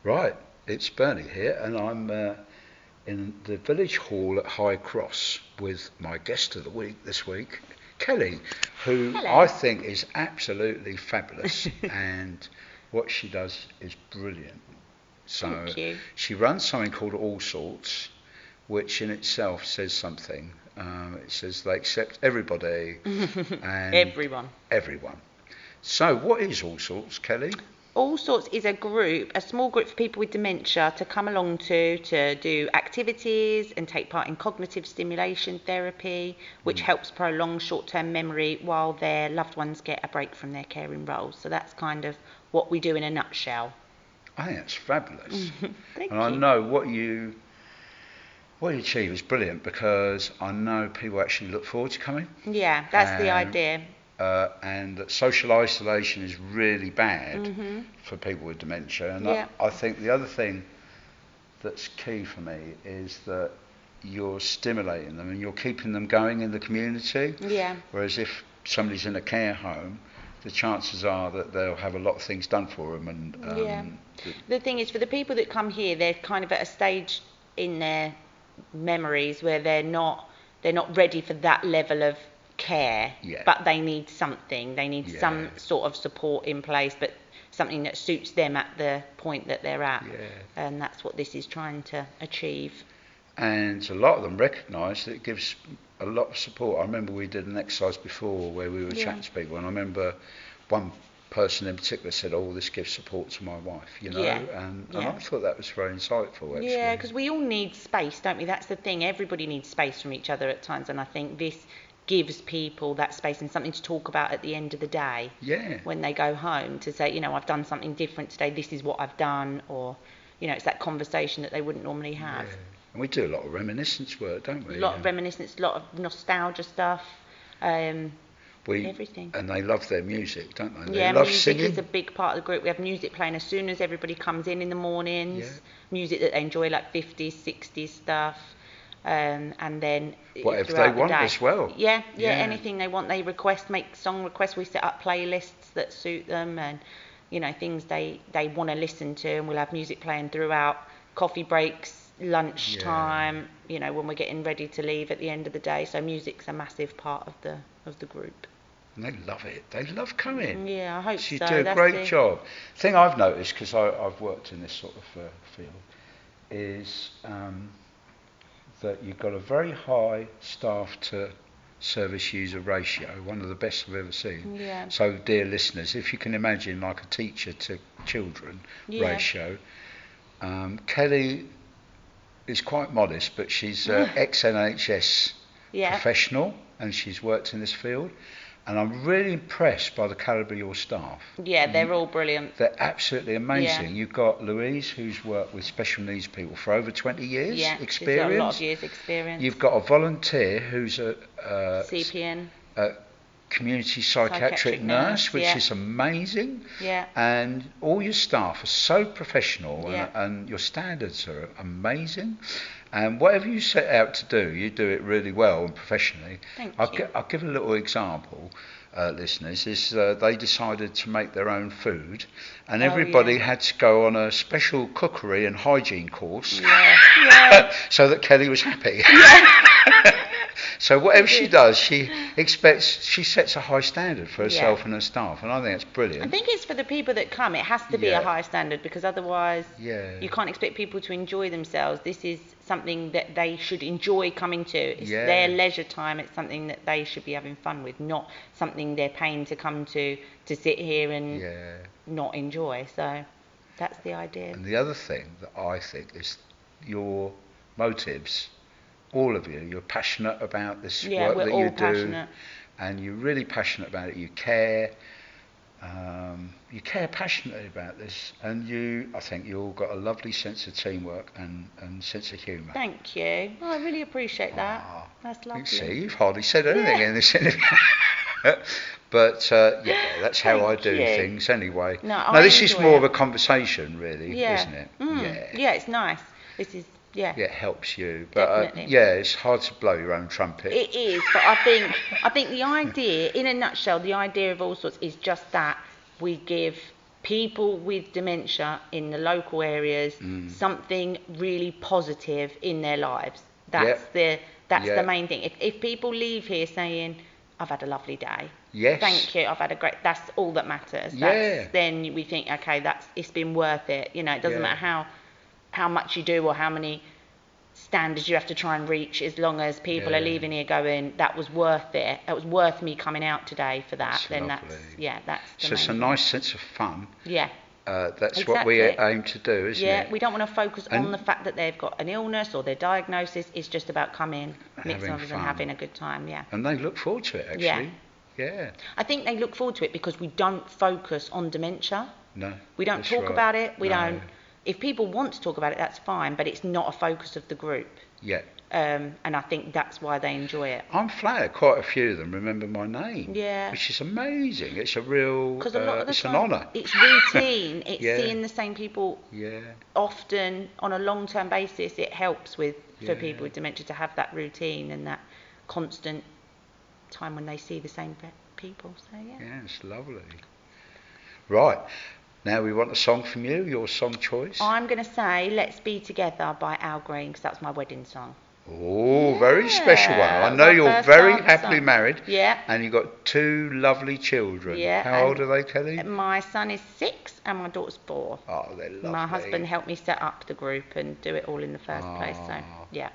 Right, it's Bernie here, and I'm in the village hall at High Cross with my guest of the week this week, Kelly, who Hello. I think is absolutely fabulous, and what she does is brilliant. So Thank you. she runs something called All Sorts, which in itself says something. It says they accept everybody and Everyone. everyone. So what is All Sorts, Kelly? All Sorts is a small group for people with dementia to come along to do activities and take part in cognitive stimulation therapy, which helps prolong short-term memory while their loved ones get a break from their caring roles. So that's kind of what we do in a nutshell. I think that's fabulous. And Thank I you. know what you achieve is brilliant because I know people actually look forward to coming, Yeah, that's the and idea. and that social isolation is really bad Mhm. for people with dementia. And Yeah. I think the other thing that's key for me is that you're stimulating them and you're keeping them going in the community. Yeah. Whereas if somebody's in a care home, the chances are that they'll have a lot of things done for them. And Yeah. The thing is, for the people that come here, they're kind of at a stage in their memories where they're not ready for that level of care, yeah, but they need something. They need yeah, some sort of support in place, but something that suits them at the point that they're at. yeah. And that's what this is trying to achieve. And a lot of them recognise that it gives a lot of support. I remember we did an exercise before where we were Yeah. chatting to people, and I remember one person in particular said, "Oh, this gives support to my wife," Yeah. and Yeah. I thought that was very insightful, actually. Yeah, because we all need space, don't we? That's the thing. Everybody needs space from each other at times, and I think this gives people that space and something to talk about at the end of the day Yeah, when they go home to say, I've done something different today. This is what I've done, or it's that conversation that they wouldn't normally yeah. have. And we do a lot of reminiscence work, don't A we? lot of reminiscence, a lot of nostalgia stuff, um, We everything. and they love their music, don't they? They Yeah, love music is a singing. big part of the group. We have music playing as soon as everybody comes in the mornings. Yeah, Music that they enjoy, like 50s, 60s stuff, and then whatever they throughout the want day. as well. Yeah, Yeah, anything they want, they request, make song requests. We set up playlists that suit them, and things they want to listen to, and we'll have music playing throughout coffee breaks, yeah. lunchtime. When we're getting ready to leave at the end of the day. So music's a massive part of the group. And they love it. They love coming. Yeah, I hope So you do so. a That's great the job. Thing I've noticed, because I've worked in this sort of field, is that you've got a very high staff to service user ratio, one of the best I've ever seen. Yeah. So, dear listeners, if you can imagine like a teacher to children Yeah. ratio, Kelly is quite modest, but she's ex-NHS Yeah. professional and she's worked in this field. And I'm really impressed by the calibre of your staff. Yeah, they're all brilliant. They're absolutely amazing. Yeah. You've got Louise, who's worked with special needs people for over 20 years Yeah, experience. she's got a lot of years experience. You've got a volunteer who's a CPN. community psychiatric Psychiatric nurse, nurse, which yeah. is amazing. Yeah. And all your staff are so professional, Yeah. and your standards are amazing. And whatever you set out to do, you do it really well and professionally. Thank I'll you. I'll give a little example, listeners. Is they decided to make their own food, and everybody yeah. had to go on a special cookery and hygiene course, Yeah. Yeah. so that Kelly was happy. Yeah. So whatever she did. does, she sets a high standard for herself and her staff, and I think that's I brilliant. think it's for the people that come. It has to be Yeah. a high standard because otherwise Yeah. you can't expect people to enjoy themselves. This is something that they should enjoy coming to. It's Yeah. their leisure time. It's something that they should be having fun with, not something they're paying to come to sit here and Yeah. not enjoy. So that's the idea. And the other thing that I think is your motives. All of you, you're passionate about this Yeah, work we're that all you do, passionate. and you're really passionate about it. You care. You care passionately about this, and I think you all got a lovely sense of teamwork and sense of humour. Thank you. Oh, I really appreciate that. Ah, That's you lovely. see, you've hardly said anything Yeah. in this interview. But yeah, that's how I Thank do you. things anyway. No, Now I this is enjoy more it. of a conversation, really, Yeah. isn't it? Yeah. Yeah, it's nice. This is, yeah. Yeah, it helps you. But Definitely. yeah, it's hard to blow your own trumpet. It is, but I think the idea, in a nutshell, the idea of All Sorts is just that we give people with dementia in the local areas something really positive in their lives. That's the main thing. If people leave here saying, I've had a lovely day. Yes. Thank you. I've had a great. That's all that matters. Then we think, okay, it's been worth it. You know, it doesn't matter how much you do or how many standards you have to try and reach, as long as people are leaving here going, that was worth it. It was worth me coming out today for that. That's that's the so it's a main nice sense of fun. Yeah. That's what we aim to do, isn't it? Yeah, we don't want to focus on the fact that they've got an illness or their diagnosis. It's just about coming, mixing others and having a good time, And they look forward to it, actually. Yeah. I think they look forward to it because we don't focus on dementia. No. We don't talk about it. We don't. If people want to talk about it, that's fine, but it's not a focus of the group. Yeah. And I think that's why they enjoy it. I'm flattered quite a few of them remember my name. Yeah. Which is amazing. It's a real, because a lot of the it's time, an honour. It's routine. It's seeing the same people often on a long-term basis. It helps for people with dementia to have that routine and that constant time when they see the same people. So Yeah, it's lovely. Right. Now we want a song from you, your song choice. I'm going to say Let's Be Together by Al Green, because that's my wedding song. Oh, very special one. I know you're very happily married. Yeah. And you've got 2 lovely children. Yeah. How old are they, Kelly? My son is 6 and my daughter's 4. Oh, they're lovely. My husband helped me set up the group and do it all in the first place. So, yeah.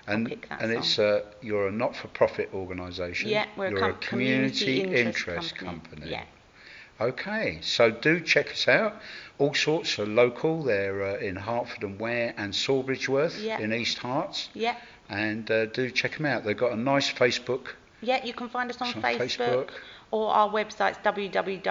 And it's you're a not-for-profit organisation. Yeah, you're a community interest company. Yeah. Okay, so do check us out. All Sorts are local. They're in Hertford and Ware and Sawbridgeworth in East Herts. Yeah. And do check them out. They've got a nice Facebook. Yeah, you can find us on Facebook. Or our website's www